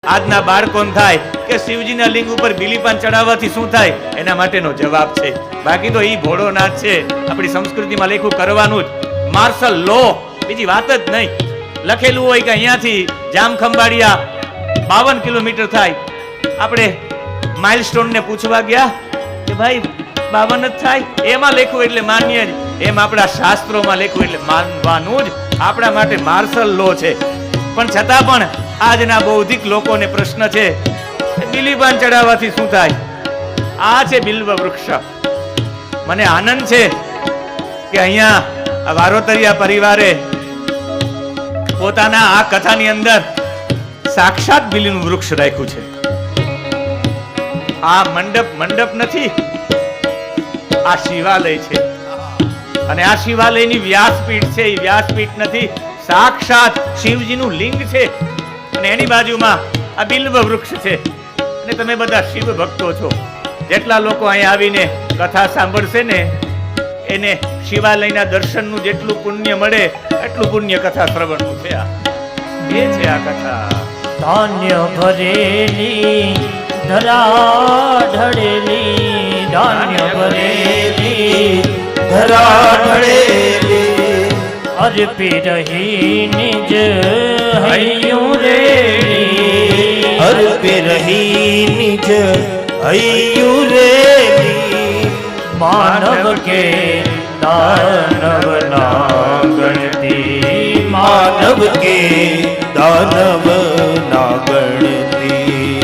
આજના બાળકોને થાય કે શિવજીના લિંગ ઉપર બીલીપાન ચડાવવાથી શું થાય, એના માટેનો જવાબ છે. બાકી તો ઈ ભોળો નાચ છે. આપણી સંસ્કૃતિમાં લેખું કરવાનું જ માર્શલ લો, બીજી વાત જ નહીં. લખેલું હોય કે અહીંયાથી જામખંભાળિયા 52 કિલોમીટર થાય. આપણે માઇલસ્ટોન ને પૂછવા ગયા કે ભાઈ 52 જ થાય, એમાં લેખું એટલે માન્ય જ, એમ આપણા શાસ્ત્રોમાં લેખું એટલે માનવાનું જ આપણા માટે માર્શલ લો છે. પણ છતાં પણ આજના બૌદ્ધિક લોકોને પ્રશ્ન છે બીલીપાન ચડાવવાથી શું થાય. આ છે બિલ્વ વૃક્ષ. મને આનંદ છે કે અહીંયા વારોતરિયા પરિવારે પોતાના આ કથાની અંદર સાક્ષાત બિલીનું વૃક્ષ રાખ્યું છે. આ મંડપ નથી, આ શિવાલય છે. અને આ શિવાલયની વ્યાસપીઠ છે. એ વ્યાસપીઠ નથી, સાક્ષાત શિવજીનું લિંગ છે. અને એની બાજુમાં આ બિલ્વ વૃક્ષ છે. અને તમે બધા શિવ ભક્તો છો. જેટલા લોકો અહીંયા આવીને કથા સાંભળશે ને એને શિવાલયના દર્શનનું જેટલું પુણ્ય મળે એટલું પુણ્ય કથા શ્રવણનું છે. એ છે આ કથા. ધાન્ય ભરેલી ધરા ઢળેલી, ધાન્ય ભરેલી ધરા ઢળેલી, અર્પી રહી નિજ હૈયું રેલી, અર્પી રહી નિજ હૈયું રેલી. માનવ કે દાનવ ના ગણતી, માનવ કે દાનવ ના ગણતી.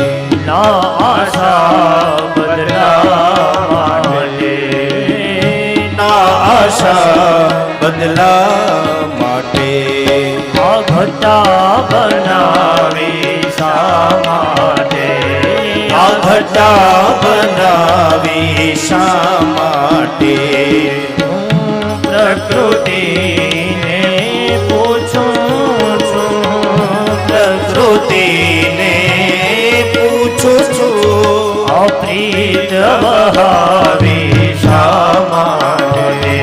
ના આશા બદલા માટે, ના આશા બદલા માટે. આ ઘટા બનાવી શા માટે, આ ઘટા બનાવી શા માટે. હું પ્રકૃતિને પૂછું છું, પ્રકૃતિને પૂછું છું. આ પ્રીત વહાવી શા માટે,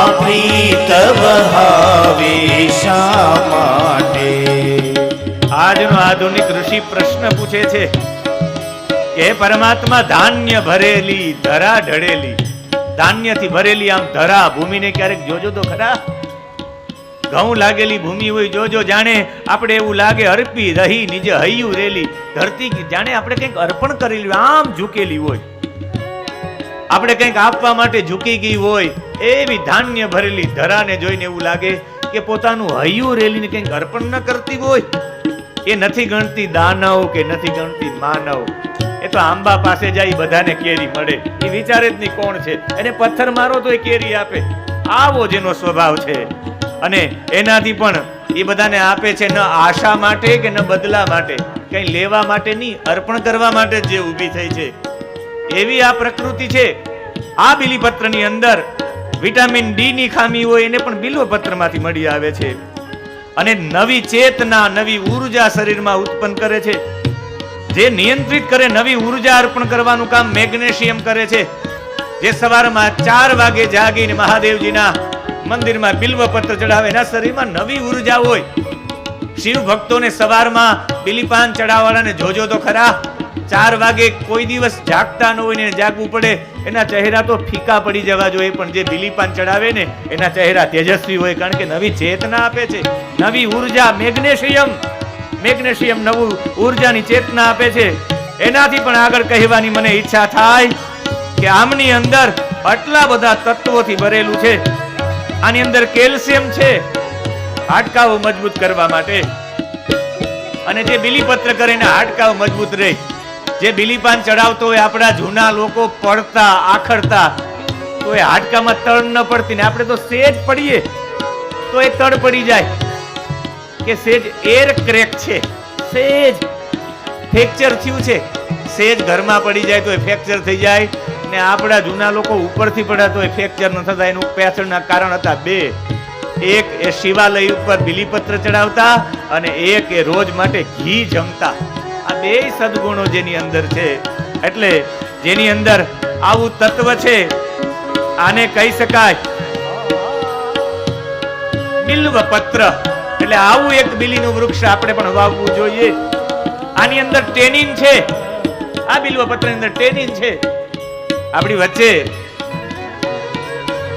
આ પ્રીત વહાવી શા માટે. આજનો આધુનિક ઋષિ પ્રશ્ન પૂછે છે કે પરમાત્મા ધાન્ય ભરેલી ધરા ઢળેલી, ધાન્યથી ભરેલી આમ ધરા ભૂમિને ક્યારેક જોજો તો ખરા. ઘઉં લાગેલી ભૂમિ હોય જોજો, જાણે આપણે એવું લાગે અર્પી રહી નિજ હૈયું રેલી. ધરતી જાણે આપણે કંઈક અર્પણ કરેલી આમ ઝૂકેલી હોય, આપણે કંઈક આપવા માટે ઝૂકી ગઈ હોય. એવી ધાન્ય ભરેલી ધરાને જોઈને એવું લાગે કે પોતાનું હૈયું રેલીને કંઈક અર્પણ ન કરતી હોય. એ નથી ગણતી દાનવ કે નથી ગણતી માનવ. એ તો આંબા પાસે જાય બધાને કેરી મળે, એ વિચારે જ નહીં કોણ છે. એને પથ્થર મારો તો એ કેરી આપે. આવો જેનો સ્વભાવ છે. અને એનાથી પણ એ બધાને આપે છે ન આશા માટે કે ન બદલા માટે, કઈ લેવા માટે નહીં, અર્પણ કરવા માટે જે ઊભી થઈ છે. એવી આ પ્રકૃતિ છે. આ બીલીપત્રની અંદર વિટામિન ડી ની ખામી હોય એને પણ બિલ્વપત્રમાંથી મળી આવે છે. અને નવી ચેતના, નવી ઉર્જા શરીરમાં ઉત્પન્ન કરે છે. જે નિયંત્રિત કરે, નવી ઉર્જા અર્પણ કરવાનું કામ મેગ્નેશિયમ કરે છે. જે સવારમાં 4 વાગે જાગીને મહાદેવજીના મંદિરમાં બિલ્વપત્ર ચડાવે, એના શરીરમાં નવી ઉર્જા હોય. શિવ ભક્તોને સવારમાં બિલીપાન ચડાવવાળાને જોજો તો ખરા. 4 વાગે કોઈ દિવસ જાગતા ન હોય ને જાગવું પડે, એના ચહેરા તો ફીકા પડી જવા જોઈએ. પણ જે બિલીપાન ચડાવે ને એના ચહેરા તેજસ્વી હોય, કારણ કે નવી ચેતના આપે છે, નવી ઉર્જા. મેગ્નેશિયમ નવું ઉર્જાની ચેતના આપે છે. એનાથી પણ આગળ કહેવાની મને ઈચ્છા થાય કે આમની અંદર આટલા બધા તત્વોથી ભરેલું છે. આની અંદર કેલ્શિયમ છે હાડકાઓ મજબૂત કરવા માટે. અને જે બિલીપત્ર કરે ને હાડકાઓ મજબૂત રહે. જે બિલીપાન ચડાવતો હોય, આપણા જૂના લોકો પડતા આખડતા તો એ હાડકામાં તડ ન પડતી, ને આપણે તો સેજ પડીએ તો એ તડ પડી જાય કે સેજ એર ક્રેક છે, સેજ ફ્રેક્ચર થયું છે. સેજ ઘરમાં પડી જાય તો એ ફ્રેક્ચર થઈ જાય. ને આપણા જૂના લોકો ઉપરથી પડ્યા તો એ ફ્રેક્ચર ન થતા. એનું પાછળના કારણ હતા 2. એક એ શિવાલય ઉપર બિલીપત્ર ચડાવતા, અને એક એ રોજ માટે ઘી જમતા. આ 2 સદગુણો જેની અંદર છે. એટલે જેની અંદર આવું તત્વ છે, આને કહી શકાય બિલ્વપત્ર. એટલે આવું એક બીલીનું વૃક્ષ આપણે પણ વાવવું જોઈએ. આની અંદર ટેનિન છે, આ બિલ્વપત્રની અંદર ટેનિન છે. આપણી વચ્ચે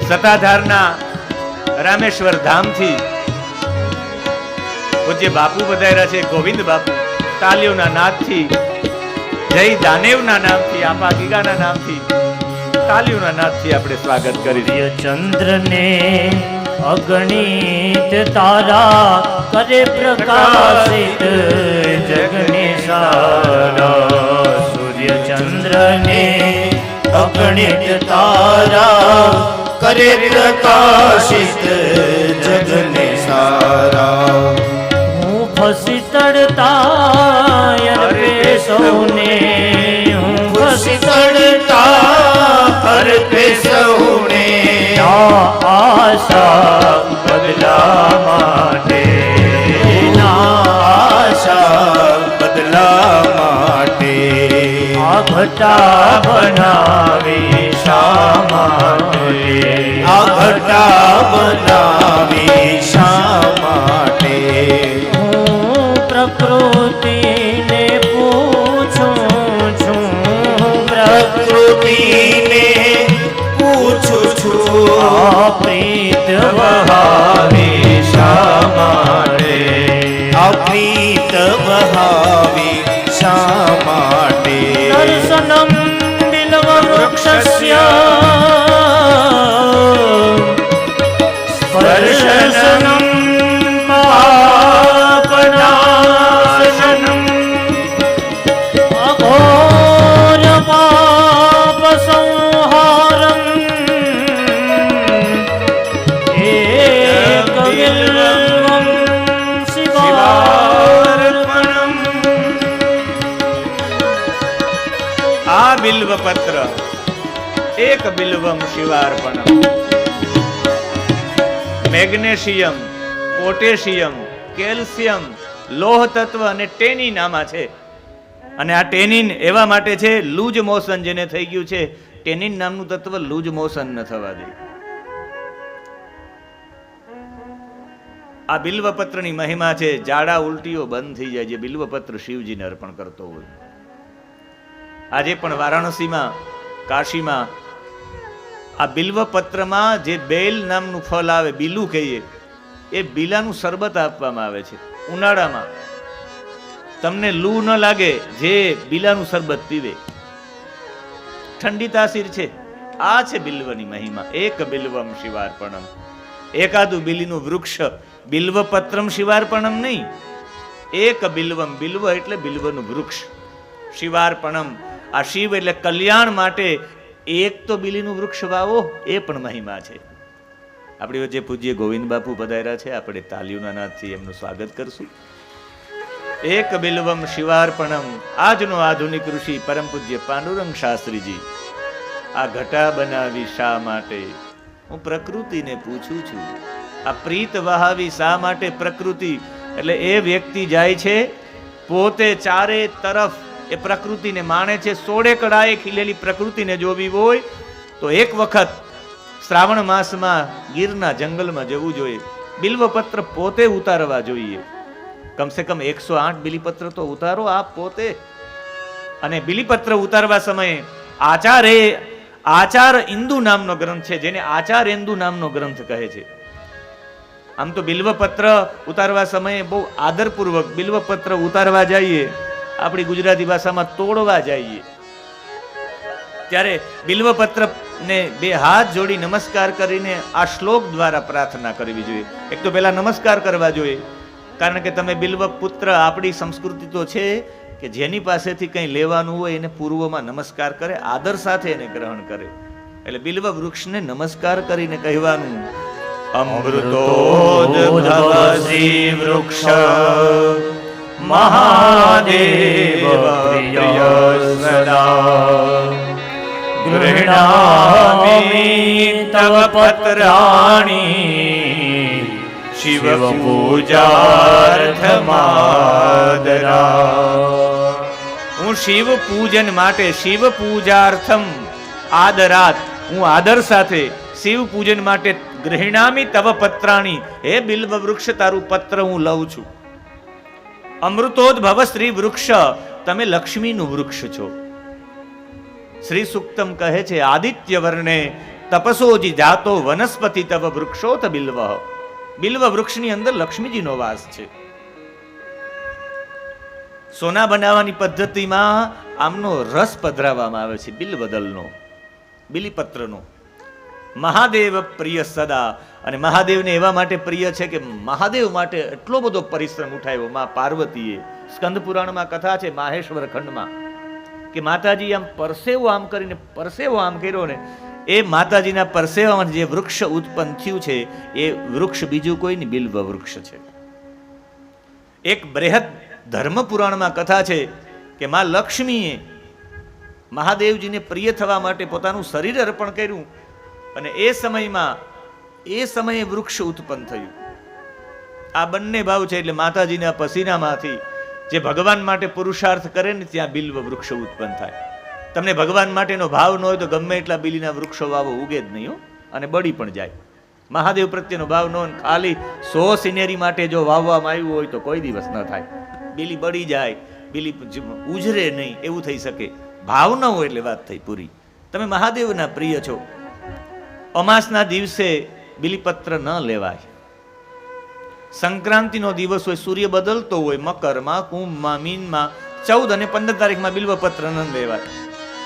સતાધારના રામેશ્વર ધામથી પૂજ્ય બાપુ પધાર્યા છે, ગોવિંદ બાપુ. તાલીઓના નાદથી, જય દાનેવના નામથી, આપા ગીગાના નામથી, તાલીઓના નાદથી આપણે સ્વાગત કરી. ચંદ્રને અગણિત તારા કરે પ્રકાશિત જગને સારા. સૂર્ય ચંદ્રને અગણિત તારા કરે પ્રકાશિત જગને સારા. હું ફસી તડતા અર્પે સૌને, હું ફસી તડતા અર્પે સૌને. આશા બદલા માટે, આશા બદલા માટે. આ ઘટા બનાવી શા માટે, આ ઘટા બનાવી શા માટે. હું પ્રકૃતિને પૂછું છું, પ્રકૃતિને પૂછું છું. આ પ્રીત વહાવી શા માટે, આ પ્રીત વહાવી શા માટે. દર્શનમ બિલ્વ વૃક્ષસ્ય સ્પર્શનમ પાપનાશનમ. અઘોર પાપ સંહારમ. એક બિલ્વમ શિવાર્પણમ. આ બિલ્વપત્ર એક બિલ્વમ શિવાર્પણમ. મેગ્નેશિયમ, પોટેશિયમ, કેલ્શિયમ, લોહ તત્વ અને ટેનિન આમાં છે. અને આ ટેનિન એવા માટે છે, લૂઝ મોશન જેને થઈ ગયું છે, ટેનિન નામનું તત્વ લૂઝ મોશન ન થવા દે. આ બિલ્વપત્રની મહિમા છે, ઝાડા ઉલટીઓ બંધ થઈ જાય જે બિલ્વપત્ર શિવજીને અર્પણ કરતો હોય. આજે પણ વારાણસીમાં, કાશીમાં આ બિલ્વપત્રમાં જે બેલ નામનું ફળ આવે, બીલું કહીએ, એ બીલાનું શરબત આપવામાં આવે છે. ઉનાળામાં તમને લૂ ન લાગે જે બીલાનું શરબત પીવે, ઠંડી તાસીર છે. આ છે બિલ્વની મહિમા. એક બિલ્વમ શિવાર્પણમ. એકાદું બિલીનું વૃક્ષ, બિલ્વપત્રમ શિવાર્પણમ નહીં, એક બિલ્વમ. બિલ્વ એટલે બિલ્વનું વૃક્ષ. શિવાર્પણમ, આ શિવ એટલે કલ્યાણ માટે એક તો બિલીનું વૃક્ષ વાવો, એ પણ મહિમા છે. આપણી વચ્ચે પૂજ્ય ગોવિંદ બાપુ પધાર્યા છે, આપણે તાલીઓના નાદથી એમનું સ્વાગત કરશું. એક બિલ્વમ શિવાર્પણમ. આજનો આધુનિક ઋષિ પરમ પૂજ્ય પાંડુરંગ શાસ્ત્રીજી આ ઘટા બનાવી શા માટે? હું પ્રકૃતિને પૂછું છું. આ પ્રીત વહાવી શા માટે? પ્રકૃતિ એટલે એ વ્યક્તિ જાય છે પોતે ચારે તરફ એ પ્રકૃતિને માણે છે. સોળે કળાએ ખીલેલી પ્રકૃતિને જોવી હોય તો એક વખત શ્રાવણ માસમાં ગીરના જંગલમાં જવું જોઈએ. બિલ્વપત્ર પોતે ઉતારવા જોઈએ. કમસે કમ 108 બિલીપત્ર તો ઉતારો આપ પોતે. અને બિલીપત્ર ઉતારવા સમયે આચાર ઇન્દુ નામનો ગ્રંથ છે, જેને આચાર ઇન્દુ નામનો ગ્રંથ કહે છે. આમ તો બિલ્વપત્ર ઉતારવા સમયે બહુ આદરપૂર્વક બિલ્વપત્ર ઉતારવા જઈએ, આપણી ગુજરાતી ભાષામાં તોડવા જઈએ, ત્યારે બિલ્વપત્ર ને બે હાથ જોડી નમસ્કાર કરીને આ શ્લોક દ્વારા પ્રાર્થના કરવી જોઈએ. એક તો પહેલા નમસ્કાર કરવા જોઈએ, કારણ કે તમે બિલ્વપુત્ર, આપણી સંસ્કૃતિ તો છે કે જેની પાસેથી કંઈ લેવાનું હોય એને પૂર્વમાં નમસ્કાર કરે, આદર સાથે એને ગ્રહણ કરે. એટલે બિલ્વ વૃક્ષને નમસ્કાર કરીને કહેવાનું, અમૃતોદ્ભવસી વૃક્ષ મહાદેવ પ્રિય સદા ગૃહણામિ તવ પત્રાણી શિવ પૂજાર્થમાદરા. હું શિવ પૂજન માટે, શિવ પૂજાર્થમ આદરાત, હું આદર સાથે શિવ પૂજન માટે ગૃહણામિ તવ પત્રાણી, હે બિલ્વ વૃક્ષ તારું પત્ર હું લઉં છું. અમૃતોદ્ભવ શ્રી વૃક્ષ, તમે લક્ષ્મીનું વૃક્ષ છો. શ્રી સુક્તમ કહે છે, આદિત્ય વર્ણે તપસોજી જાતો વનસ્પતિ તવ વૃક્ષોત બિલ્વ. બિલ્વ વૃક્ષની અંદર લક્ષ્મીજીનો વાસ છે. સોના બનાવવાની પદ્ધતિમાં આમનો રસ પધરાવવામાં આવે છે, બિલ્વદલનો, બિલીપત્રનો. મહાદેવ પ્રિય સદા, અને મહાદેવને એવા માટે પ્રિય છે કે મહાદેવ માટે એટલો બધો પરિશ્રમ ઉઠાવ્યો મા પાર્વતીએ. સ્કંદ પુરાણમાં કથા છે, માહેશ્વર ખંડમાં, કે માતાજી આમ પરસેવો આમ કરીને પરસેવો આમ કર્યો ને, એ માતાજીના પરસેવામાં જે વૃક્ષ ઉત્પન્ન થયું છે એ વૃક્ષ બીજું કોઈ નહીં, બિલ્વ વૃક્ષ છે. એક બૃહદ ધર્મ પુરાણમાં કથા છે કે માં લક્ષ્મીએ મહાદેવજીને પ્રિય થવા માટે પોતાનું શરીર અર્પણ કર્યું, અને એ સમયે વૃક્ષ ઉત્પન્ન થયું. આ બંને ભાવ છે, એટલે માતાજીના પસીનામાંથી જે ભગવાન માટે પુરુષાર્થ કરે ને ત્યાં બિલ્વ વૃક્ષ ઉત્પન્ન થાય. તમને ભગવાન માટેનો ભાવ ન હોય તો ગમે એટલા બિલીના વૃક્ષો વાવો, ઉગે જ નહીં, અને બળી પણ જાય. મહાદેવ પ્રત્યેનો ભાવ ન હોય, ખાલી 100 સિનેરી માટે જો વાવવામાં આવ્યું હોય તો કોઈ દિવસ ન થાય. બિલી બળી જાય, બિલી ઉજરે નહીં, એવું થઈ શકે. ભાવ ન હોય એટલે વાત થઈ પૂરી. તમે મહાદેવના પ્રિય છો. અમાસના દિવસે બિલીપત્ર ન લેવાય. સંક્રાંતિનો દિવસ હોય, સૂર્ય બદલતો હોય, મકરમાં, કુંભમાં, મીનમાં 14 અને 15 તારીખમાં બિલ્વપત્ર ન લેવાય.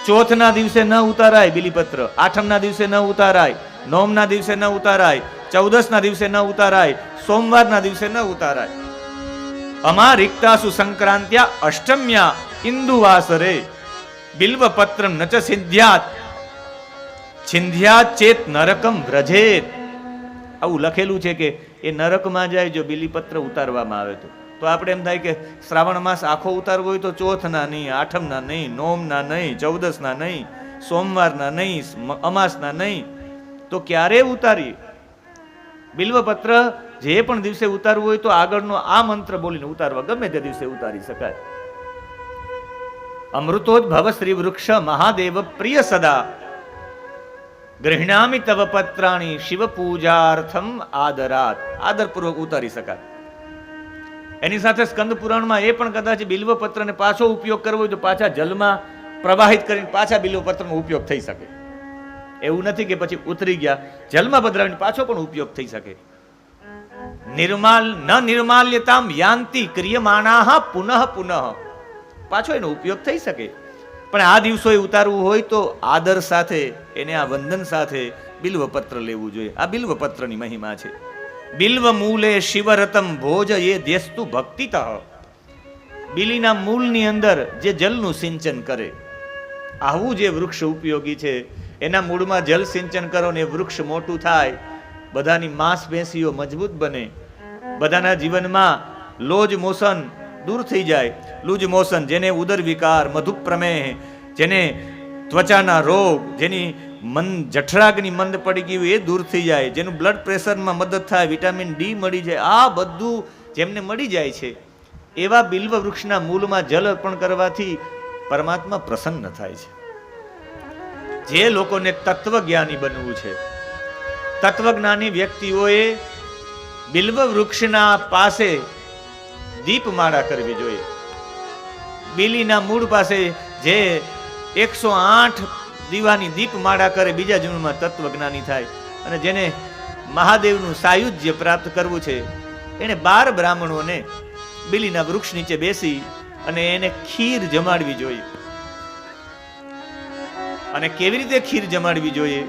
ચોથના દિવસે ન ઉતારાય બિલીપત્ર, આઠમના દિવસે ન ઉતારાય, નોમના દિવસે ન ઉતારાય, 14ના દિવસે ન ઉતારાય, સોમવારના દિવસે ન ઉતારાય. અમારિક્તાસુ સંક્રાંત્યા અષ્ટમ્યા ઇન્દુવાસરે બિલ્વપત્રમ નચ સિદ્ધ્યાત છિંધ્યાત ચેત નરકમ વ્રજેત. આવું લખેલું છે કે એ નરકમાં જાય જો બિલીપત્ર ઉતારવામાં આવે તો આપણે એમ થાય કે શ્રાવણ માસ આખો ઉતારવો હોય તો ચોથના નહીં, આઠમના નહીં, નોમના નહીં, 14ના નહીં, સોમવારના નહીં, અમાસના નહીં, તો ક્યારે ઉતારીએ? બિલ્વપત્ર જે પણ દિવસે ઉતારવું હોય તો આગળનો આ મંત્ર બોલીને ઉતારવા, ગમે તે દિવસે ઉતારી શકાય. અમૃતોદ્ભવ શ્રી વૃક્ષ મહાદેવ પ્રિય સદા ગૃહ્ણામિ તવ પત્રાણી શિવ પૂજાર્થમ આદરાત. આદરપૂર્વક ઉતારી શકાય. એની સાથે સ્કંદ પુરાણમાં એ પણ કદાચ બિલ્વપત્રને પાછો ઉપયોગ કરવો હોય તો પાછા જલમાં પ્રવાહિત કરીને પાછા બિલ્વપત્રનો ઉપયોગ થઈ શકે. એવું નથી કે પછી ઉતરી ગયા, જલમાં પધરાવીને પાછો પણ ઉપયોગ થઈ શકે. નિર્માલ્યતામ યાંતિ ક્રિયમાણાહ પુનઃ પુનઃ, પાછો એનો ઉપયોગ થઈ શકે. પણ આ દિવસોએ ઉતારવું હોય તો આદર સાથે, એને આ વંદન સાથે બિલ્વપત્ર લેવું જોઈએ. આ બિલ્વપત્રની મહિમા છે. બિલ્વ મૂલે શિવરતમ ભોજ એ દેસ્તુ ભક્તિતઃ. બિલીના મૂળની અંદર જે જલનું સિંચન કરે, આવું જે વૃક્ષ ઉપયોગી છે, એના મૂળમાં જલ સિંચન કરો ને વૃક્ષ મોટું થાય, બધાની માંસપેશીઓ મજબૂત બને, બધાના જીવનમાં લોજ મોશન દૂર થઈ જાય. લૂજ મોશન, જેને ઉદર વિકાર, મધુપ્રમેહ, જેને ત્વચાના રોગ, જેની જઠરાગની મંદ પડી ગયું એ દૂર થઈ જાય, જેનું બ્લડ પ્રેશરમાં મદદ થાય, વિટામિન ડી મળી જાય, આ બધું જેમને મળી જાય છે, એવા બિલ્વ વૃક્ષના મૂળમાં જલ અર્પણ કરવાથી પરમાત્મા પ્રસન્ન થાય છે. જે લોકોને તત્વજ્ઞાની બનવું છે, તત્વજ્ઞાની વ્યક્તિઓએ બિલ્વ વૃક્ષના પાસે દીપમાળા કરવી જોઈએ. બિલીના મૂળ પાસે જે 108 દીવાની દીપમાળા કરે, બીજા જન્મમાં તત્વજ્ઞાની થાય. અને જેને મહાદેવનું સાયુજ્ય પ્રાપ્ત કરવું છે, એને 12 બ્રાહ્મણોને બિલીના વૃક્ષ નીચે બેસી અને એને ખીર જમાડવી જોઈએ. અને કેવી રીતે ખીર જમાડવી જોઈએ?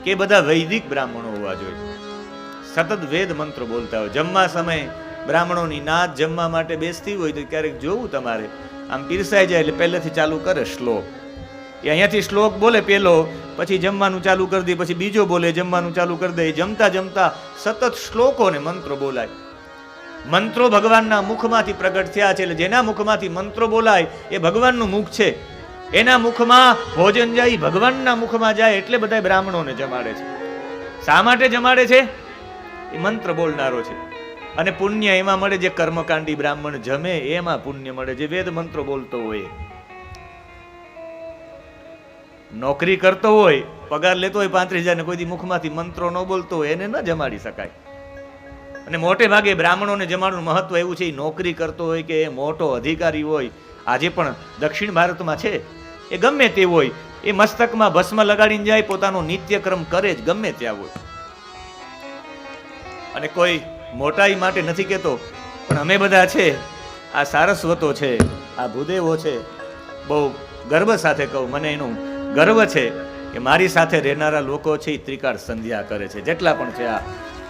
કે બધા વૈદિક બ્રાહ્મણો હોવા જોઈએ, સતત વેદ મંત્રો બોલતા હોય. જમવા સમયે બ્રાહ્મણોની નાત જમવા માટે બેસતી હોય તો ક્યારેક જોવું, તમારે આમ પીરસાઈ જાય એટલે પહેલેથી ચાલુ કરે શ્લોક. એ અહીંયાથી શ્લોક બોલે પેલો, પછી જમવાનું ચાલુ કરી દે, પછી બીજો બોલે, જમવાનું ચાલુ કરી દે. જમતા જમતા સતત શ્લોકો ને મંત્રો બોલાય. મંત્રો ભગવાનના મુખમાંથી પ્રગટ થયા છે, એટલે જેના મુખમાંથી મંત્રો બોલાય એ ભગવાનનું મુખ છે. એના મુખમાં ભોજન જાય, ભગવાનના મુખમાં જાય, એટલે બધા બ્રાહ્મણોને જમાડે છે. શા માટે જમાડે છે? એ મંત્ર બોલનારો છે. અને પુણ્ય એમાં મળે, જે કર્મકાંડી બ્રાહ્મણ જમે એમાં પુણ્ય મળે, જે વેદ મંત્રો બોલતો હોય. નોકરી કરતો હોય, પગાર લેતો હોય 35,000 ને કોઈ દી મુખમાંથી મંત્રો ન બોલતો હોય, એને ન જમાડી શકાય. અને મોટે ભાગે બ્રાહ્મણોને જમાડવાનું મહત્વ એવું છે, નોકરી કરતો હોય કે મોટો અધિકારી હોય, આજે પણ દક્ષિણ ભારતમાં છે, એ ગમે તે હોય, એ મસ્તકમાં ભસ્મ લગાડીને જાય, પોતાનો નિત્યક્રમ કરે જ, ગમે ત્યાં હોય. અને કોઈ મોટાઈ માટે નથી કહેતો, પણ અમે બધા છે, આ સારસ્વતો છે, આ ભૂદેવો છે, બહુ ગર્વ સાથે કહું, મને એનું ગર્વ છે કે મારી સાથે રહેનારા લોકો છે એ ત્રિકાળ સંધ્યા કરે છે, જેટલા પણ છે.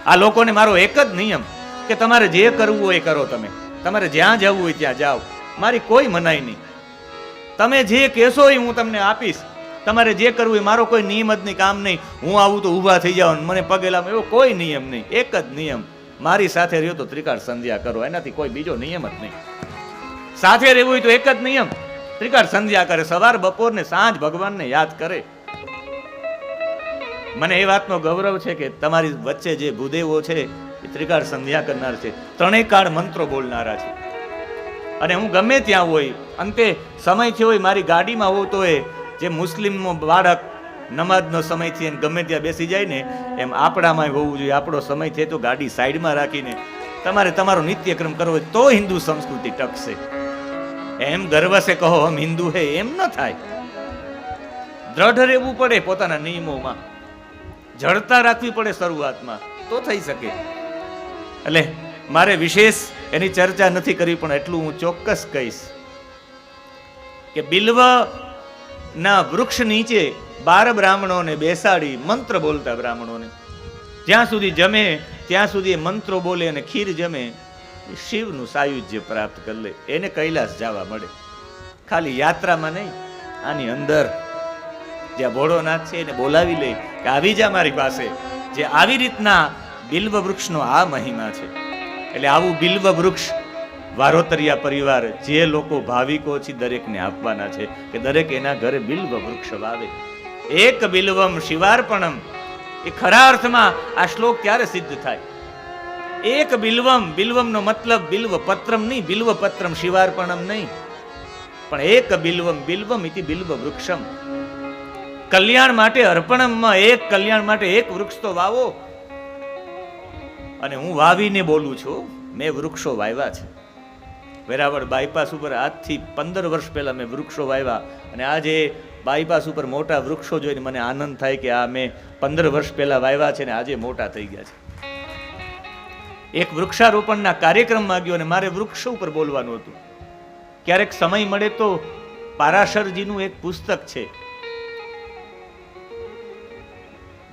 આ લોકોને મારો એક જ નિયમ કે તમારે જે કરવું હોય એ કરો, તમારે જ્યાં જવું હોય ત્યાં જાઓ, મારી કોઈ મનાઈ નહીં. તમે જે કહેશો એ હું તમને આપીશ, તમારે જે કરવું એ મારો કોઈ નિયમ જ નહીં, કામ નહીં. હું આવું તો ઊભા થઈ જાવ, મને પગે લાવો, એવો કોઈ નિયમ નહીં. એક જ નિયમ, મારી સાથે રહ્યો તો ત્રિકાળ સંધ્યા કરો, એનાથી કોઈ બીજો નિયમ જ નહીં. સાથે રહેવું હોય તો એક જ નિયમ, ત્રિકાળ સંધ્યા કરે, સવાર બપોર ને સાંજ ભગવાનને યાદ કરે. મને એ વાતનો ગૌરવ છે કે તમારી વચ્ચે જે ભૂદેવો છે એ ત્રિકાળ સંધ્યા કરનાર છે, ત્રણેય કાળ મંત્રો બોલનારા છે. અને હું ગમે ત્યાં હોય, અંતે સમય થયો હોય, મારી ગાડીમાં હોઉં તો જે મુસ્લિમ બાળક નમાજનો સમય થી ગમે ત્યાં બેસી જાય ને, એમ આપણામાં હોવું જોઈએ. આપણો સમય છે તો ગાડી સાઈડમાં રાખીને તમારે તમારો નિત્યક્રમ કરવો હોય તો હિન્દુ સંસ્કૃતિ ટકશે. એમ ગર્વ સે કહો હમ હિન્દુ હે, એમ ન થાય. દ્રઢ રહેવું પડે પોતાના નિયમોમાં, જડતા રાખવી પડે શરૂઆતમાં, તો થઈ શકે. એટલે મારે વિશેષ એની ચર્ચા નથી કરવી, પણ એટલું હું ચોક્કસ કહીશ કે બિલ્વ ના વૃક્ષ નીચે 12 બ્રાહ્મણોને બેસાડી મંત્ર બોલતા, બ્રાહ્મણોને જ્યાં સુધી જમે ત્યાં સુધી એ મંત્રો બોલે અને ખીર જમે, શિવનું સાયુજ્ય પ્રાપ્ત કરી લે, એને કૈલાસ જવા મળે. ખાલી યાત્રામાં નહીં, આની અંદર જ્યાં ભોળોનાથ છે એને બોલાવી લે કે આવી જા મારી પાસે. જે આવી રીતના બિલ્વ વૃક્ષનો આ મહિમા છે. એટલે આવું બિલ્વ વૃક્ષ વારોતરિયા પરિવાર, જે લોકો ભાવિકો છે દરેકને આપવાના છે કે દરેક એના ઘરે બિલ્વ વૃક્ષ વાવે. એક બિલ્વમ શિવાર્પણમ, એ ખરા અર્થમાં આ શ્લોક ત્યારે સિદ્ધ થાય. એક બિલ્વમ, બિલ્વમનો મતલબ બિલ્વ પત્રમ નહીં, બિલ્વ પત્રમ શિવાર્પણમ નહીં, પણ એક બિલ્વમ, બિલ્વમ ઇતિ બિલ્વ વૃક્ષમ. કલ્યાણ માટે અર્પણમમાં એક કલ્યાણ માટે એક વૃક્ષ તો વાવો. અને હું વાવીને બોલું છું, મેં વૃક્ષો વાવ્યા છે. વેરાવળ બાયપાસ ઉપર આજથી 15 વર્ષ પહેલા મેં વૃક્ષો વાવ્યા, અને આજે બાયપાસ ઉપર મોટા વૃક્ષો જોઈને મને આનંદ થાય કે આ મેં 15 વર્ષ પહેલા વાવ્યા છે ને આજે મોટા થઈ ગયા છે. એક વૃક્ષારોપણના કાર્યક્રમમાં ગયો અને મારે વૃક્ષો ઉપર બોલવાનું હતું. ક્યારેક સમય મળે તો પારાશરજીનું એક પુસ્તક છે,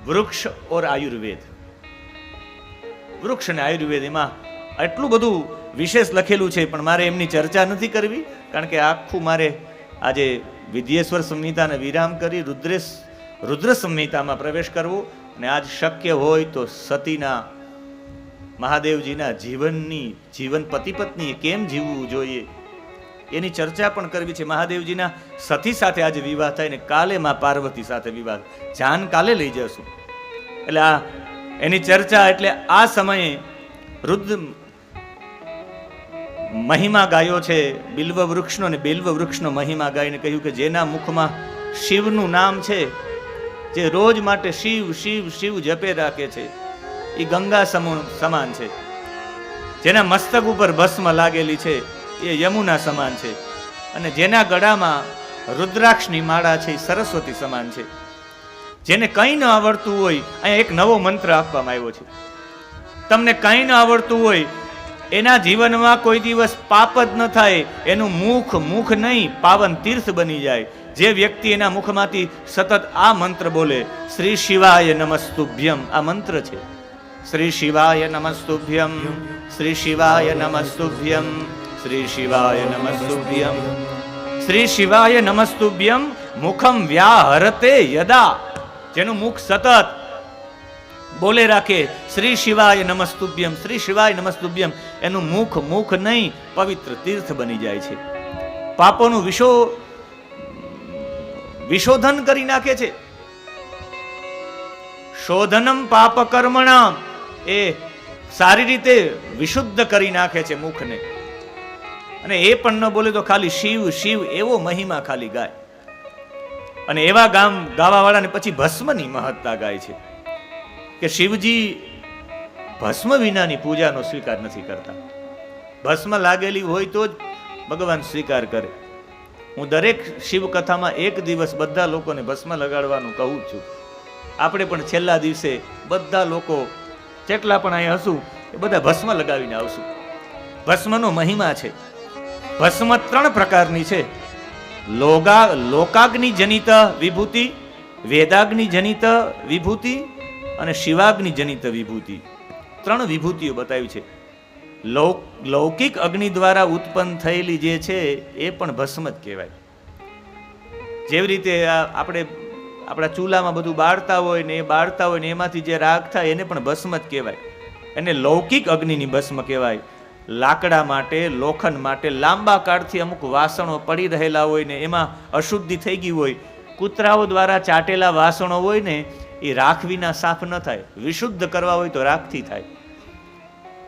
વૃક્ષ ઓર આયુર્વેદ, વૃક્ષ અને આયુર્વેદ, એમાં એટલું બધું વિશેષ લખેલું છે, પણ મારે એમની ચર્ચા નથી કરવી, કારણ કે આખું મારે આજે વિદ્યેશ્વર સંહિતાને વિરામ કરી રુદ્ર સંહિતામાં પ્રવેશ કરવો. અને આજ શક્ય હોય તો સતીના મહાદેવજીના જીવન પતિ પત્ની કેમ જીવવું જોઈએ એની ચર્ચા પણ કરવી છે. મહાદેવજીના સતી સાથે આજે વિવાહ થાય ને કાલે માં પાર્વતી સાથે વિવાહ, જાન કાલે લઈ જશું. એટલે આ એની ચર્ચા, એટલે આ સમયે રુદ્ર મહિમા ગાયો છે બિલ્વ વૃક્ષનો, અને બિલ્વ વૃક્ષનો મહિમા ગાઈને કહ્યું કે જેના મુખમાં શિવનું નામ છે, જે રોજ માટે શિવ શિવ શિવ જપે રાખે છે, એ ગંગા સમાન છે. જેના મસ્તક ઉપર ભસ્મ લાગેલી છે એ યમુના સમાન છે, અને જેના ગળામાં રુદ્રાક્ષની માળા છે એ સરસ્વતી સમાન છે. જેને કંઈ ન આવડતું હોય, અહીંયા એક નવો મંત્ર આપવામાં આવ્યો છે. તમને કંઈ ન આવડતું હોય, એના જીવનમાં કોઈ દિવસ પાપ જ ન થાય, એનું મુખ નહીં પાવન તીર્થ બની જાય. જે વ્યક્તિ એના મુખમાંથી સતત આ મંત્ર બોલે, શ્રી શિવાય નમસ્તુભ્યમ, આ મંત્ર છે, શ્રી શિવાય નમસ્તુભ્યમ, શ્રી શિવાય નમસ્તુભ્યમ, શ્રી શિવાય નમસ્તુભ્યમ, શ્રી શિવાય નમસ્તુભ્યમ મુખમ વ્યાહરતે યદા. જેનું મુખ સતત બોલે રાખે શ્રી શિવાય નમસ્તુભ્યમ, શ્રી શિવાય નમસ્તુભ્યમ, એનું મુખ નહીં પવિત્ર તીર્થ બની જાય છે. પાપોનું વિશોધન કરી નાખે છે. શોધનમ પાપ કર્મણામ, એ સારી રીતે વિશુદ્ધ કરી નાખે છે મુખને. અને એ પણ ન બોલે તો ખાલી શિવ શિવ એવો મહિમા ખાલી ગાય. અને એવા ગાવાવાળાને પછી ભસ્મની મહત્તા ગાય છે કે શિવજી ભસ્મ વિનાની પૂજાનો સ્વીકાર નથી કરતા. ભસ્મ લાગેલી હોય તો જ ભગવાન સ્વીકાર કરે. હું દરેક શિવ કથામાં એક દિવસ બધા લોકોને ભસ્મ લગાડવાનું કહું છું. આપણે પણ છેલ્લા દિવસે બધા લોકો જેટલા પણ અહીં હશું એ બધા ભસ્મ લગાવીને આવશું. ભસ્મનો મહિમા છે. ભસ્મ 3 પ્રકારની છે. લોકાગ્નિ જનિત વિભૂતિ, વેદાગ્નિ જનિત વિભૂતિ અને શિવાગ્નિ જનિત વિભૂતિ. 3 વિભૂતિઓ બતાવી છે. લૌકિક અગ્નિ દ્વારા ઉત્પન્ન થયેલી જે છે એ પણ ભસ્મ જ કહેવાય. જેવી રીતે આપણે આપણા ચૂલામાં બધું બાળતા હોય ને એ બાળતા હોય ને એમાંથી જે રાખ થાય એને પણ ભસ્મ જ કહેવાય. એને લૌકિક અગ્નિની ભસ્મ કહેવાય. લાકડા માટે, લોખંડ માટે લાંબા કાળથી અમુક વાસણો પડી રહેલા હોય ને એમાં અશુદ્ધિ થઈ ગઈ હોય, કૂતરાઓ દ્વારા ચાટેલા વાસણો હોય ને એ રાખ વિના સાફ ન થાય. વિશુદ્ધ કરવા હોય તો રાખથી થાય.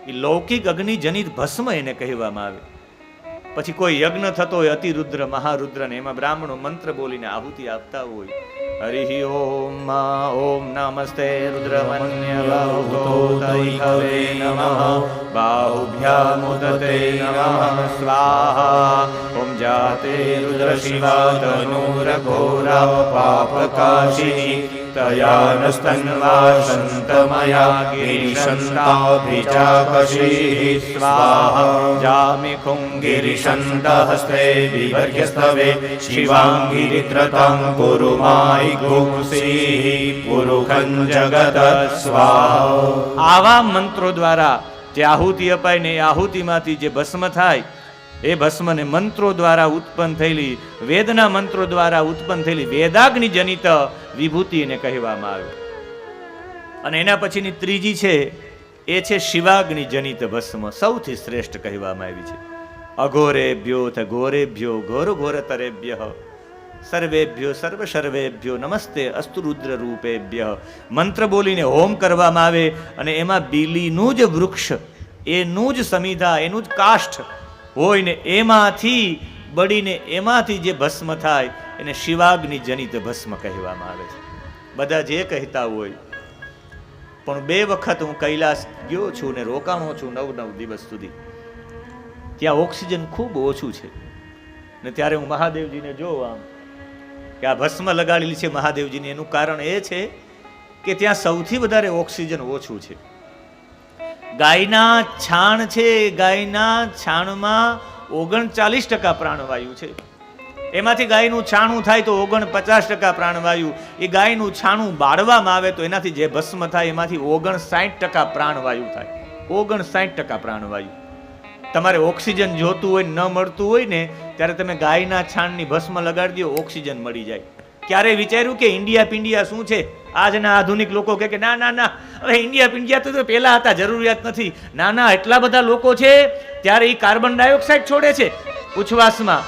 એ લૌકિક અગ્નિ જનિત ભસ્મ એને કહેવામાં આવે. પછી કોઈ યજ્ઞ થતો હોય અતિરુદ્ર મહારુદ્ર ને એમાં બ્રાહ્મણો મંત્ર બોલીને આહુતિ આપતા હોય. હરિ ઓમ ઓમ નમસ્તે રુદ્રમન્યવહુતોતૈકવે નમઃ બાહુભ્યામુદતે નમઃ સ્વાહા ઓમ જાતે રુદ્ર શિવા તનૂરઘોરા પાપકાશિની તયાનસ્તન્વાસંતમયા ગિરિશંતાભિચાકશીઃ સ્વાહા જામિખું ગિરિશંતહસ્તે વિભર્યસ્તવે શિવાંગિરિત્રતાં કુરુમાય પુરુખં જગત સ્વાહા. આવા મંત્રો દ્વારા જે આહુતિ અપાય ને એ આહુતિમાંથી જે ભસ્મ થાય એ ભસ્મને મંત્રો દ્વારા ઉત્પન્ન થયેલી, વેદના મંત્રો દ્વારા ઉત્પન્ન થયેલી વેદાગ્નિ જનિત વિભૂતિ એને કહેવામાં આવે. અને એના પછીની ત્રીજી છે એ છે શિવાગ્નિ જનિત ભસ્મ. સૌથી શ્રેષ્ઠ કહેવામાં આવી છે. અઘોરેભ્યો ઘોરેભ્યો ઘોર ઘોરતરેભ્ય સર્વેભ્યો સર્વ સર્વેભ્યો નમસ્તે અસ્તુ રુદ્ર રૂપેભ્ય. મંત્ર બોલીને હોમ કરવામાં આવે અને એમાં બીલીનું જ વૃક્ષ, એનું જ સમિધા, એનું જ કાષ્ઠ હોય ને એમાંથી બળીને એમાંથી જે ભસ્મ થાય એને શિવાગ્નિ જનિત ભસ્મ કહેવામાં આવે છે. બધા જે કહેતા હોય, પણ 2 વખત હું કૈલાસ ગયો છું ને રોકાણો છું 9 દિવસ સુધી. ત્યાં ઓક્સિજન ખૂબ ઓછું છે ને ત્યારે હું મહાદેવજીને જોઉં આમ કે આ ભસ્મ લગાડેલી છે મહાદેવજીને. એનું કારણ એ છે કે ત્યાં સૌથી વધારે ઓક્સિજન ઓછું છે. ગાયના છાણ છે, ગાયના છાણમાં 39% પ્રાણવાયુ છે. એમાંથી ગાયનું છાણું થાય તો 49% પ્રાણવાયુ. એ ગાયનું છાણું બાળવામાં આવે તો એનાથી જે ભસ્મ થાય એમાંથી 59% પ્રાણવાયુ થાય. 59% પ્રાણવાયુ. તમારે ઓક્સિજન જોતું હોય ન મળતું હોય ને ત્યારે તમે ગાયના છાણની ભસ્મ લગાડી દો, ઓક્સિજન મળી જાય. ક્યારે વિચાર્યું કે ઇન્ડિયા પિંડિયા શું છે? આજના આધુનિક લોકો કહે કે ના ના ના, હવે ઇન્ડિયા પિંડિયા તો પહેલા હતા, જરૂરિયાત નથી. ના ના, એટલા બધા લોકો છે ત્યારે એ કાર્બન ડાયોક્સાઇડ છોડે છે ઉચ્છવાસમાં.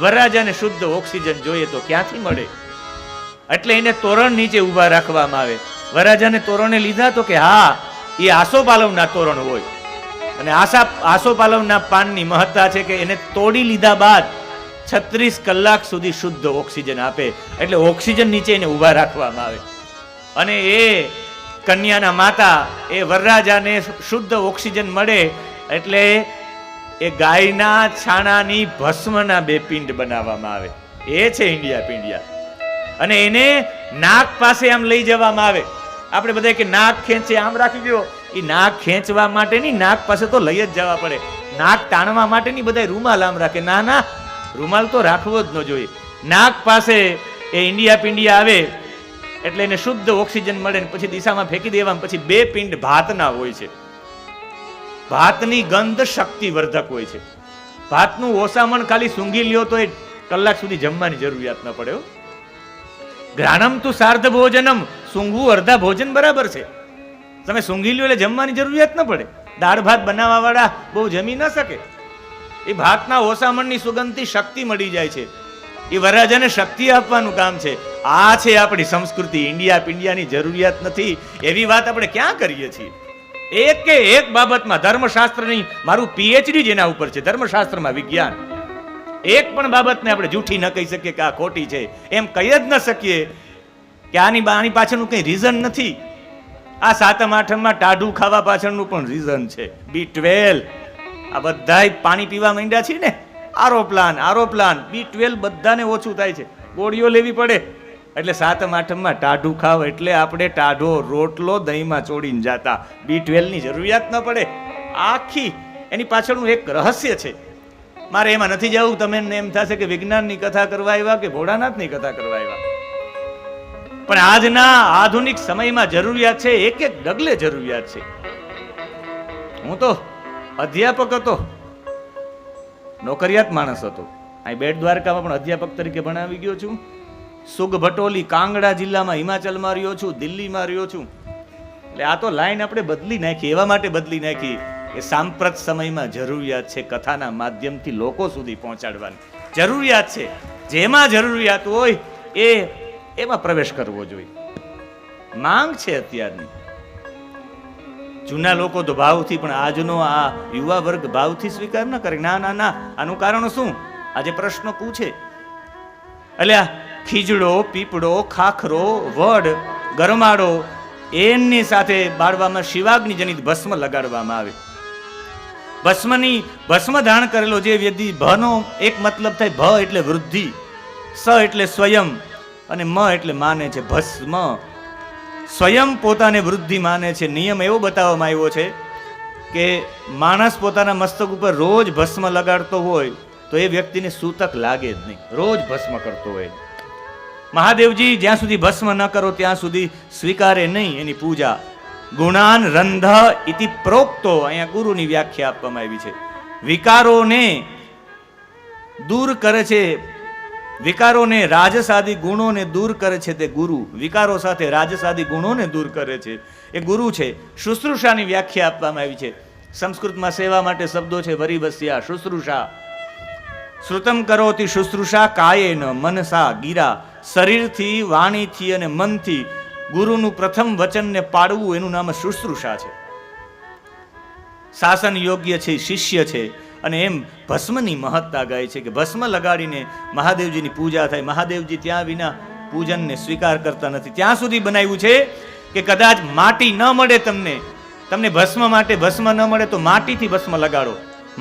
વરરાજાને શુદ્ધ ઓક્સિજન જોઈએ તો ક્યાંથી મળે? એટલે એને તોરણ નીચે ઊભા રાખવામાં આવે. વરરાજાને તોરણે લીધા તો કે હા, એ આસોપાલવના તોરણ હોય અને આસોપાલવના પાનની મહત્તા છે કે એને તોડી લીધા બાદ 36 કલાક સુધી શુદ્ધ ઓક્સિજન આપે. એટલે ઓક્સિજન નીચે એને ઊભા રાખવામાં આવે અને એ કન્યાના માતા એ વરરાજાને શુદ્ધ ઓક્સિજન મળે એટલે એ ગાયના છાણાની ભસ્મના 2 પિંડ બનાવવામાં આવે. એ છે ઇન્ડિયા પિંડિયા. અને એને નાક પાસે આમ લઈ જવામાં આવે. આપણે બધા કે નાક ખેંચે આમ રાખી દો, એ નાક ખેંચવા માટે નહીં, નાક પાસે તો લઈ જ જવા પડે. નાક તાણવા માટે નહીં, બધા રૂમાલ આમ રાખે. ના ના, રૂમાલ તો રાખવો જ ન જોઈએ. નાક પાસે એ ઇન્ડિયા પિંડિયા આવે એટલે એને શુદ્ધ ઓક્સિજન મળે ને પછી દિશામાં ફેંકી દેવામાં. પછી 2 પિંડ ભાતના હોય છે. ભાતની ગંધ શક્તિવર્ધક હોય છે. ભાતનું ઓસામણ ખાલી સૂંઘી લ્યો તો 1 કલાક સુધી જમવાની જરૂરિયાત ન પડે. ઘ્રાણમ તું સાર્ધ ભોજનમ, સૂંઘવું અડધા ભોજન બરાબર છે. તમે સૂંઘી લ્યો એટલે જમવાની જરૂરિયાત ન પડે. દાળ ભાત બનાવવા વાળા બહુ જમી ન શકે. એ ભાતના ઓસામણની સુગંધથી શક્તિ મળી જાય છે. એ વરરાજાને શક્તિ આપવાનું કામ છે. આ છે આપણી સંસ્કૃતિ. ઇન્ડિયા પિંડિયાની જરૂરિયાત નથી એવી વાત આપણે ક્યાં કરીએ છીએ? એક કે એક બાબતમાં ધર્મશાસ્ત્રની, મારું પીએચડી જેના ઉપર છે, ધર્મશાસ્ત્રમાં વિજ્ઞાન, એક પણ બાબતને આપણે જૂઠી ન કહી શકીએ કે આ ખોટી છે. એમ કહી જ ન શકીએ કે આની પાછળનું કંઈ રીઝન નથી. આ સાતમ આઠમમાં ટાઢું ખાવા પાછળનું પણ રીઝન છે. B12 આ બધાય પાણી પીવા માંડ્યા છે ને, આરો પ્લાન B12 બધાને ઓછું થાય છે, ગોળીઓ લેવી પડે. એટલે સાતમ આઠમમાં ટાઢું ખાવ એટલે આપણે ટાઢો રોટલો દહીંમાં ચોડીને જાતા, B12 ની જરૂરિયાત ન પડે. આખી એની પાછળનું એક રહસ્ય છે. મારે એમાં નથી જવું. તમને એમ થશે કે વિજ્ઞાનની કથા કરવા આવ્યા કે ભોળાનાથની કથા કરવા આવ્યા. પણ આજના આધુનિક સમયમાં જરૂરિયાત છે, એક એક ડગલે જરૂરિયાત છે. હું તો અધ્યાપક હતો, નોકરિયાત માણસ હતો. અહીં બેટ દ્વારકામાં પણ અધ્યાપક તરીકે ભણાવી ગયો છું. સુગ ભટોલી કાંગડા જિલ્લામાં હિમાચલમાં રહ્યો છું, દિલ્હીમાં રહ્યો છું. એટલે આ તો લાઈન આપણે બદલી નાખી, એવા માટે બદલી નાખી કે સાંપ્રત સમયમાં જરૂરિયાત છે કથાના માધ્યમથી લોકો સુધી પહોંચાડવાની જરૂરિયાત છે. જેમાં જરૂરિયાત હોય એમાં પ્રવેશ કરવો જોઈએ. માંગ છે અત્યારની. જૂના લોકો તો ભાવથી, પણ આજનો આ યુવા વર્ગ ભાવથી સ્વીકાર ન કરે. ના ના ના, આનું કારણ શું? આજે પ્રશ્ન પૂછે. અલ્યા ખીજડો, પીપળો, ખાખરો, વડ, ગરમાડો એની સાથે બાળવામાં શિવાગ્નિ જનિત ભસ્મ લગાડવામાં આવે. ભસ્મ ધારણ કરેલો જે વ્યક્તિ, ભનો એક મતલબ થાય, ભ એટલે વૃદ્ધિ, સ એટલે સ્વયં અને મ એટલે માને છે. ભસ્મ સ્વયં પોતાને વૃદ્ધિ માને છે. નિયમ એવો બતાવવામાં આવ્યો છે કે માણસ પોતાના મસ્તક ઉપર રોજ ભસ્મ લગાડતો હોય તો એ વ્યક્તિને સૂતક લાગે જ નહીં, રોજ ભસ્મ કરતો હોય. મહાદેવજી જ્યાં સુધી ભસ્મ ન કરો ત્યાં સુધી સ્વીકારે નહીં એની પૂજા. ગુણાન રંધ ઇતિ પ્રોક્તો, અહીંયા ગુરુની વ્યાખ્યા આપવામાં આવી છે. વિકારોને દૂર કરે છે, વિકારોને રાજસાદી ગુણોને દૂર કરે છે તે ગુરુ. વિકારો સાથે રાજસાદી ગુણોને દૂર કરે છે એ ગુરુ છે. શુશ્રુષાની વ્યાખ્યા આપવામાં આવી છે. સંસ્કૃતમાં સેવા માટે શબ્દો છે વરીવસ્યા, શુશ્રુષા. શ્રુતમ કરોતિ શુશ્રુષા કાયેન મનસા ગિરા. શરીરથી, વાણીથી અને મનથી ગુરુનું પ્રથમ વચનને પાડવું એનું નામ શુશ્રુષા છે. શાસન યોગ્ય છે, શિષ્ય છે. અને એમ ભસ્મની મહત્તા ગાય છે કે ભસ્મ લગાડીને મહાદેવજીની પૂજા થાય. મહાદેવજી ત્યાં વિના પૂજનને સ્વીકાર કરતા નથી. ત્યાં સુધી બનાવ્યું છે કે કદાચ માટી ન મળે, તમને ભસ્મ માટે ભસ્મ ન મળે તો માટીથી ભસ્મ લગાડો.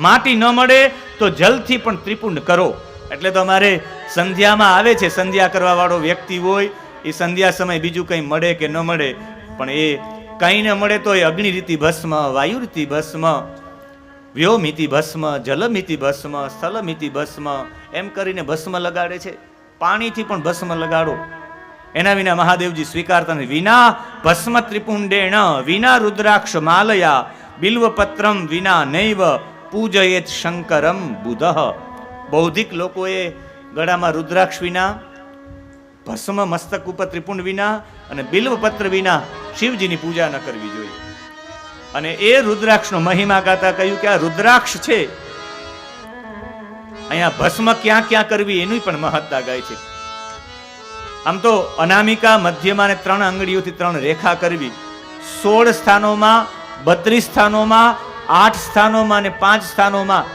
માટી ન મળે તો જલથી પણ ત્રિપુંડ કરો. એટલે તો અમારે સંધ્યામાં આવે છે, સંધ્યા કરવા વાળો વ્યક્તિ હોય એ સંધ્યા સમય બીજું કંઈ મળે કે ન મળે, પણ એ કંઈ ન મળે તો એ અગ્નિરીતિ ભસ્મ, વાયુરીતિ ભસ્મ, વ્યોમિતિ ભસ્મ, જલમિતિ ભસ્મ, સ્થલમિતિ ભસ્મ એમ કરીને ભસ્મ લગાડે છે. પાણીથી પણ ભસ્મ લગાડો. એના વિના મહાદેવજી સ્વીકારતા નથી. વિના ભસ્મ ત્રિપુંડેણ વિના રુદ્રાક્ષ માલયા બિલ્વપત્રમ વિના નૈવ પૂજયેત શંકરમ બુધઃ. બૌદ્ધિક લોકોએ ગળામાં રુદ્રાક્ષ વિના, ભસ્મ મસ્તક ઉપર ત્રિપુંડ વિના અને બિલ્વપત્ર વિના શિવજીની પૂજા ન કરવી જોઈએ. અને એ રુદ્રાક્ષનો મહિમા ગાતા કહ્યું કે આ રુદ્રાક્ષ છે, અહીંયા ભસ્મ ક્યાં ક્યાં કરવી એની પણ મહત્તા ગાય છે. આમ તો અનામિકા, મધ્યમાં અને 3 આંગળીઓથી 3 રેખા કરવી. 16 સ્થાનોમાં, 32 સ્થાનોમાં, 8 સ્થાનોમાં અને 5 સ્થાનોમાં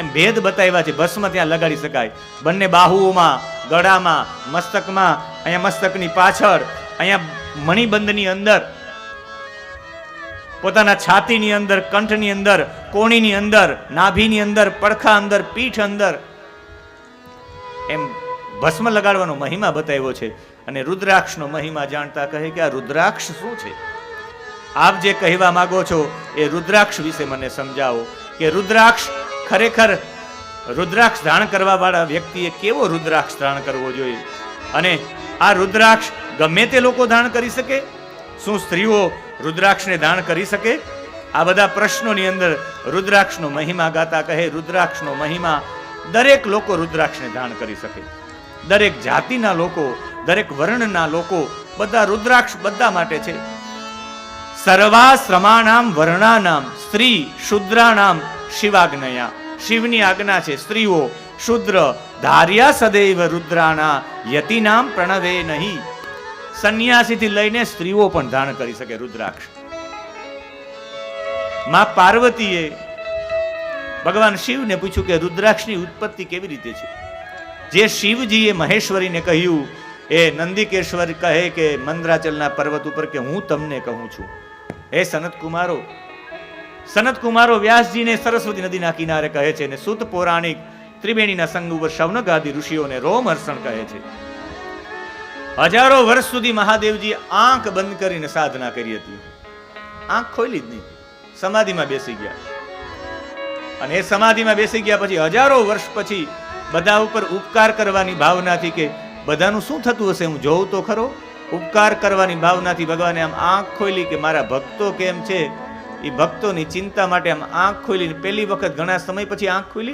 એમ ભેદ બતાવ્યા છે. ભસ્મ ત્યાં લગાડી શકાય. બંને બાહુઓમાં, ગળામાં, મસ્તકમાં, અહીંયા મસ્તકની પાછળ, અહીંયા મણિબંધની અંદર, પોતાના છાતીની અંદર, કંઠની અંદર, કોણીની અંદર, નાભીની અંદર, પડખા અંદર, પીઠ અંદર એમ ભસ્મ લગાડવાનો મહિમા બતાવ્યો છે. અને રુદ્રાક્ષનો મહિમા જાણતા કહે કે આ રુદ્રાક્ષ શું છે? આપ જે કહેવા માંગો છો એ રુદ્રાક્ષ વિશે મને સમજાવો કે રુદ્રાક્ષ ખરેખર રુદ્રાક્ષ ધારણ કરવા વાળા વ્યક્તિએ કેવો રુદ્રાક્ષ ધારણ કરવો જોઈએ? અને આ રુદ્રાક્ષ ગમે તે લોકો ધારણ કરી શકે? શું સ્ત્રીઓ રુદ્રાક્ષને ધારણ કરી શકે? આ બધા પ્રશ્નોની અંદર રુદ્રાક્ષનો મહિમા ગાતા કહે રુદ્રાક્ષનો મહિમા દરેક લોકો રુદ્રાક્ષને ધારણ કરી શકે. દરેક જાતિના લોકો, દરેક વર્ણના લોકો, બધા રુદ્રાક્ષ બધા માટે છે. સર્વાશ્રમાણામ વર્ણાનામ સ્ત્રી શુદ્રાણામ શિવાજ્ઞયા. શિવની આજ્ઞા છે સ્ત્રીઓ શુદ્ર ધાર્યા સદૈવ રુદ્રાણા યતિનામ પ્રણવે નહીં. સંન્યાસીથી લઈને સ્ત્રીઓ પણ ધારણ કરી શકે રુદ્રાક્ષ. માં પાર્વતીએ ભગવાન શિવને પૂછ્યું કે રુદ્રાક્ષની ઉત્પત્તિ કેવી રીતે છે? જે શિવજીએ મહેશ્વરીને કહ્યું એ નંદિકેશ્વર કહે કે મંદરાચલના પર્વત ઉપર કે હું તમને કહું છું, હે સનત કુમારો વ્યાસજીને સરસ્વતી નદીના કિનારે કહે છે, અને સુત પૌરાણિક ત્રિવેણીના સંગ ઉપર શૌનકાદિ ઋષિઓને રોમહર્ષણ કહે છે. હજારો વર્ષ સુધી મહાદેવજી આંખ બંધ કરીને સાધના કરી હતી, આંખ ખોલી જ નહીં, સમાધિમાં બેસી ગયા. અને એ સમાધિમાં બેસી ગયા પછી હજારો વર્ષ પછી બધા ઉપર ઉપકાર કરવાની ભાવનાથી કે બધાનું શું થતું હશે હું જોઉં તો ખરો, ઉપકાર કરવાની ભાવનાથી ભગવાને આમ આંખ ખોલી કે મારા ભક્તો કેમ છે, એ ભક્તોની ચિંતા માટે આમ આંખ ખોલી. પહેલી વખત ઘણા સમય પછી આંખ ખોલી.